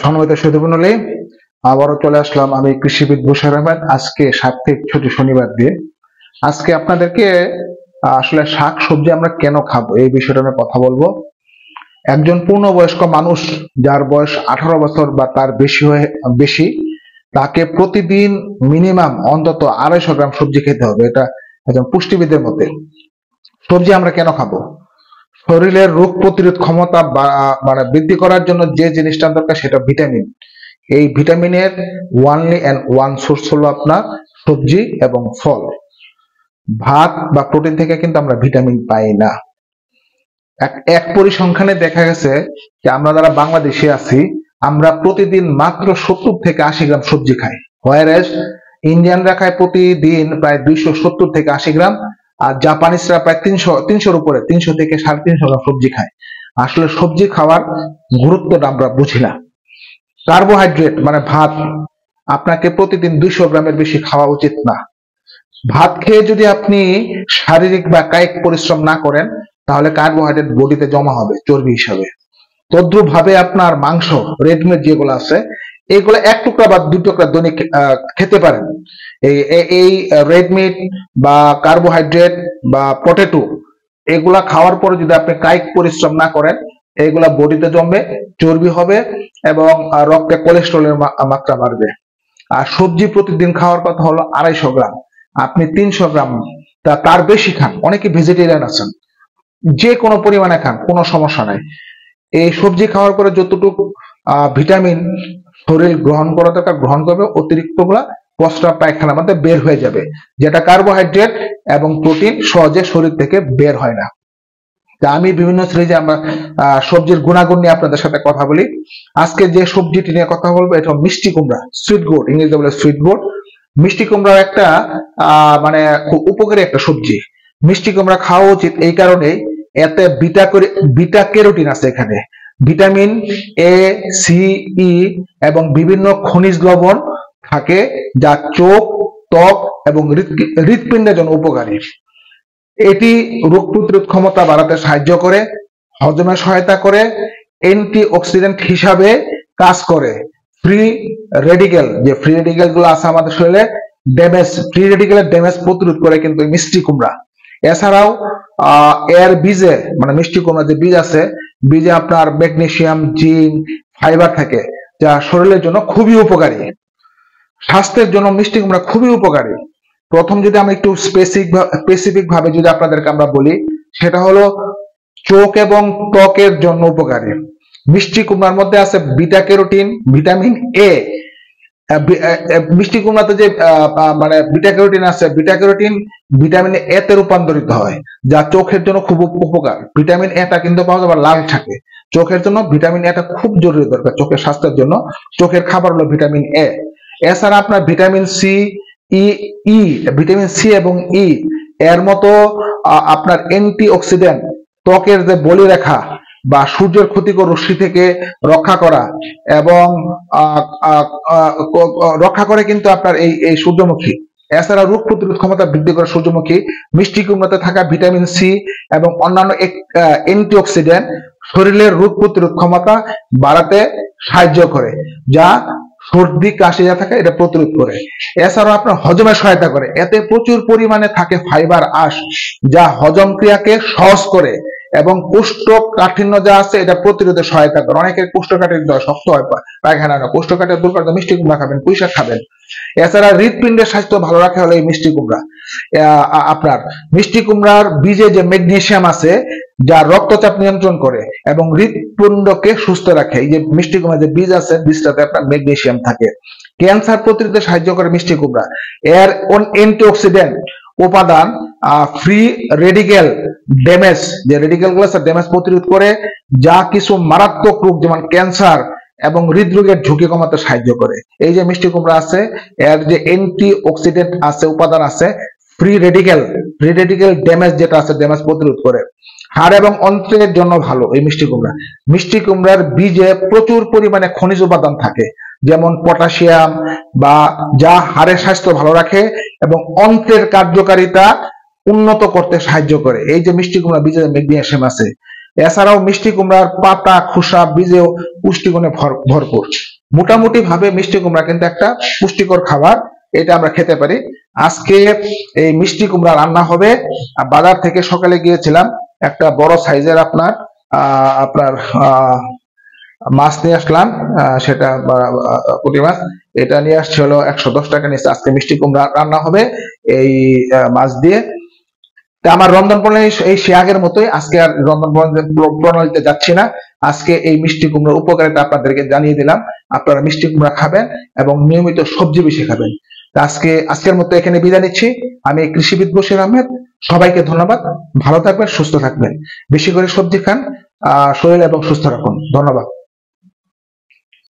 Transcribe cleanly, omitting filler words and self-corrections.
সম্মানিত সুধীমণ্ডলী, আবারও চলে আসলাম আমি কৃষিবিদ বুশার আহমেদ। আজকে সাপ্তাহিক ছুটি শনিবার দিয়ে আজকে আপনাদেরকে আসলে শাক সবজি আমরা কেন খাবো এই বিষয়টা নিয়ে কথা বলবো। একজন পূর্ণবয়স্ক মানুষ যার বয়স 18 বছর বা তার বেশি তাকে প্রতিদিন মিনিমাম অন্তত 250 গ্রাম সবজি খেতে হবে। এটা একজন পুষ্টিবিদের মতে। সবজি আমরা কেন খাবো? শরীরের রোগ প্রতিরোধ ক্ষমতা মানে বৃদ্ধি করার জন্য যে জিনিসটা দরকার সেটা ভিটামিন। এই ভিটামিনের ওয়ানলি অ্যান্ড ওয়ান সোর্স হলো আপনার সবজি এবং ফল। ভাত বা প্রোটিন থেকে কিন্তু আমরা ভিটামিন পাই না। এক পরিসংখ্যানে দেখা গেছে যে আমরা যারা বাংলাদেশে আছি আমরা প্রতিদিন মাত্র 70 থেকে 80 গ্রাম সবজি খাই, হোয়ারএজ ইন্ডিয়ানরা খায় প্রতিদিন প্রায় 270 থেকে 80 গ্রাম, আর জাপানিজরা প্রায় 300 উপরে 300 থেকে 350 গ্রাম সবজি খায়। আসলে সবজি খাওয়ার গুরুত্বটা আমরা বুঝি না। কার্বোহাইড্রেট মানে ভাত আপনাকে প্রতিদিন 200 গ্রামের বেশি খাওয়া উচিত না। ভাত খেয়ে যদি আপনি শারীরিক বা কায়িক পরিশ্রম না করেন তাহলে কার্বোহাইড্রেট বডিতে জমা হবে চর্বি হিসাবে। তদ্রুপ ভাবে আপনার মাংস, রেডমিট যেগুলো আছে এগুলো 1 টুকরা বা 2 টুকরা দৈনিক খেতে পারেন। এই রেডমিট বা কার্বোহাইড্রেট বা পটেটো এগুলা খাওয়ার পরে যদি আপনি কায়িক পরিশ্রম না করেন এগুলা বডিতে জমবে, চর্বি হবে এবং রক্তে কোলেস্টেরলের মাত্রা বাড়বে। আর সবজি প্রতিদিন খাওয়ার কথা হলো 250 গ্রাম, আপনি 300 গ্রাম তার বেশি খান। অনেকে ভেজিটেরিয়ান আছেন, যে কোনো পরিমাণে খান, কোনো সমস্যা নাই। এই সবজি খাওয়ার পরে যতটুকু ভিটামিন শরীর গ্রহণ করা দরকার গ্রহণ করবে, অতিরিক্ত গুলা প্রস্রাব পায়খানার মধ্যে বের হয়ে যাবে, যেটা কার্বোহাইড্রেট এবং প্রোটিন সহজে শরীর থেকে বের হয় না। তা আমি বিভিন্ন সিরিজে আমরা সবজির গুণাগুণ নিয়ে আপনাদের সাথে কথা বলি। আজকে যে সবজিটি নিয়ে কথা বলবো এটা মিষ্টি কুমড়া, সুইট গোট, ইংরেজিতে বলে সুইট গোট। মিষ্টি কুমড়া একটা মানে খুব উপকারী একটা সবজি। মিষ্টি কুমড়া খাওয়া উচিত এই কারণেই এতে বিটা ক্যারোটিন আছে, এখানে ভিটামিন এ, সি, ই এবং বিভিন্ন খনিজ লবণ থাকে যা চোখ, ত্বক এবং হৃৎপিণ্ডের জন্য উপকারী। এটি রোগ প্রতিরোধ ক্ষমতা বাড়াতে সাহায্য করে, হজমে সহায়তা করে, অ্যান্টিঅক্সিডেন্ট হিসাবে কাজ করে। ফ্রি রেডিক্যাল গুলো আছে আমাদের শরীরে, ফ্রি রেডিক্যালের ড্যামেজ প্রতিরোধ করে কিন্তু মিষ্টি কুমড়া। এছাড়াও এর বীজে মানে মিষ্টি কুমড়া যে বীজ আছে, বীজে আপনার ম্যাগনেসিয়াম, জিঙ্ক, ফাইবার থাকে যা শরীরের জন্য খুবই উপকারী। স্বাস্থ্যের জন্য মিষ্টি কুমড়া খুবই উপকারী। প্রথম যদি আমরা একটু স্পেসিফিক ভাবে যদি আপনাদেরকে আমরা বলি, সেটা হলো চোখ এবং ত্বকের জন্য উপকারী। মিষ্টি কুমড়ার মধ্যে আছে বিটা ক্যারোটিন, ভিটামিন এ। মিষ্টি কুমড়াতে যে মানে বিটা ক্যারোটিন আছে, বিটা ক্যারোটিন ভিটামিন এ তে রূপান্তরিত হয় যা চোখের জন্য খুব উপকার। ভিটামিন এটা কিন্তু পাওয়া যাবে লাল শাকে। চোখের জন্য ভিটামিন এটা খুব জরুরি দরকার, চোখের স্বাস্থ্যের জন্য চোখের খাবার হলো ভিটামিন এ। এছাড়া আপনার ভিটামিন সি, ভিটামিন সি এবং ই এর মতো আপনার অ্যান্টিঅক্সিডেন্ট ত্বকের যে বলিরেখা বা সূর্যের ক্ষতিকর রশ্মি থেকে রক্ষা করা এবং রক্ষা করে কিন্তু আপনার এই সূর্যমুখী। এছাড়া রোগ প্রতিরোধ ক্ষমতা বৃদ্ধি করে সূর্যমুখী। মিষ্টি কুমড়াতে থাকা ভিটামিন সি এবং অন্যান্য অ্যান্টিঅক্সিডেন্ট শরীরের রোগ প্রতিরোধ ক্ষমতা বাড়াতে সাহায্য করে, যা সর্দি কাশি যা থাকে এটা প্রতিরোধ করে। এছাড়াও আপনার হজমে সহায়তা করে। এতে প্রচুর পরিমাণে থাকে ফাইবার আঁশ যা হজম ক্রিয়াকে সহজ করে এবং কোষ্ঠকাঠিন্য যা আছে এটা প্রতিরোধে সহায়তা করে। অনেকের কোষ্ঠকাঠিন্য শক্ত হয় পায়খানা, কোষ্ঠকাঠিন্য দূর করতে মিষ্টি কুমড়া খাবেন, পুঁই শাক খাবেন। এছাড়া হৃৎপিণ্ডের স্বাস্থ্য ভালো রাখে হলো এই মিষ্টি কুমড়া। আপনার মিষ্টি কুমড়ার বীজে যে ম্যাগনেসিয়াম আছে যা রক্তচাপ নিয়ন্ত্রণ করে এবং হৃৎপিণ্ডকে সুস্থ রাখে। এই যে মিষ্টি কুমড়া যে বীজ আছে, বীজটাতে আপনার ম্যাগনেসিয়াম থাকে। ক্যান্সার প্রতিরোধে সাহায্য করে মিষ্টি কুমড়া। এর অ্যান্টিঅক্সিডেন্ট উপাদান ফ্রি রেডিক্যাল ড্যামেজ, যে রেডিক্যাল গুলো আছে ড্যামেজ প্রতিরোধ করে, যা কিছু মারাত্মক রোগ যেমন ক্যান্সার এবং হৃদরোগের ঝুঁকি কমাতে সাহায্য করে। এই যে মিষ্টি কুমড়া আছে এর যে অ্যান্টিঅক্সিডেন্ট আছে, উপাদান আছে, ফ্রি রেডিক্যাল ড্যামেজ যেটা আছে ড্যামেজ প্রতিরোধ করে। হাড় এবং অন্ত্রের জন্য ভালো এই মিষ্টি কুমড়া। মিষ্টি কুমড়ার বীজে প্রচুর পরিমাণে খনিজ উপাদান থাকে যেমন পটাশিয়াম, বা যা হাড়ের স্বাস্থ্য ভালো রাখে এবং অন্ত্রের কার্যকারিতা উন্নত করতে সাহায্য করে। এই যে মিষ্টি কুমড়া বীজে ম্যাগনেসিয়াম আছে, এছাড়াও মিষ্টি কুমড়ার পাতা, খোসা, বীজেও পুষ্টিগুণে ভরপুর। মোটামুটি ভাবে মিষ্টি কুমড়া কিন্তু একটা পুষ্টিকর খাবার, এটা আমরা খেতে পারি। আজকে এই মিষ্টি কুমড়া রান্না হবে। বাজার থেকে সকালে গিয়েছিলাম, একটা বড় সাইজের আপনার মাছ নিয়ে আসলাম। সেটা পুঁটি মাছ, এটা নিয়ে আসছে হলো 110 টাকা নিচ্ছে। আজকে মিষ্টি কুমড়া রান্না হবে এই মাছ দিয়ে। তা আমার রন্ধন প্রণালী এই সে আগের মতোই, আজকে আর রন্ধন প্রণালীতে যাচ্ছি না। আজকে এই মিষ্টি কুমড়ার উপকারিতা আপনাদেরকে জানিয়ে দিলাম। আপনারা মিষ্টি কুমড়া খাবেন এবং নিয়মিত সবজি বেশি খাবেন। তা আজকের মতো এখানে বিদায় নিচ্ছি। আমি কৃষিবিদ বশির আহমেদ। সবাইকে ধন্যবাদ। ভালো থাকবেন, সুস্থ থাকবেন, বেশি করে সবজি খান, শরীর এবং সুস্থ রাখুন। ধন্যবাদ।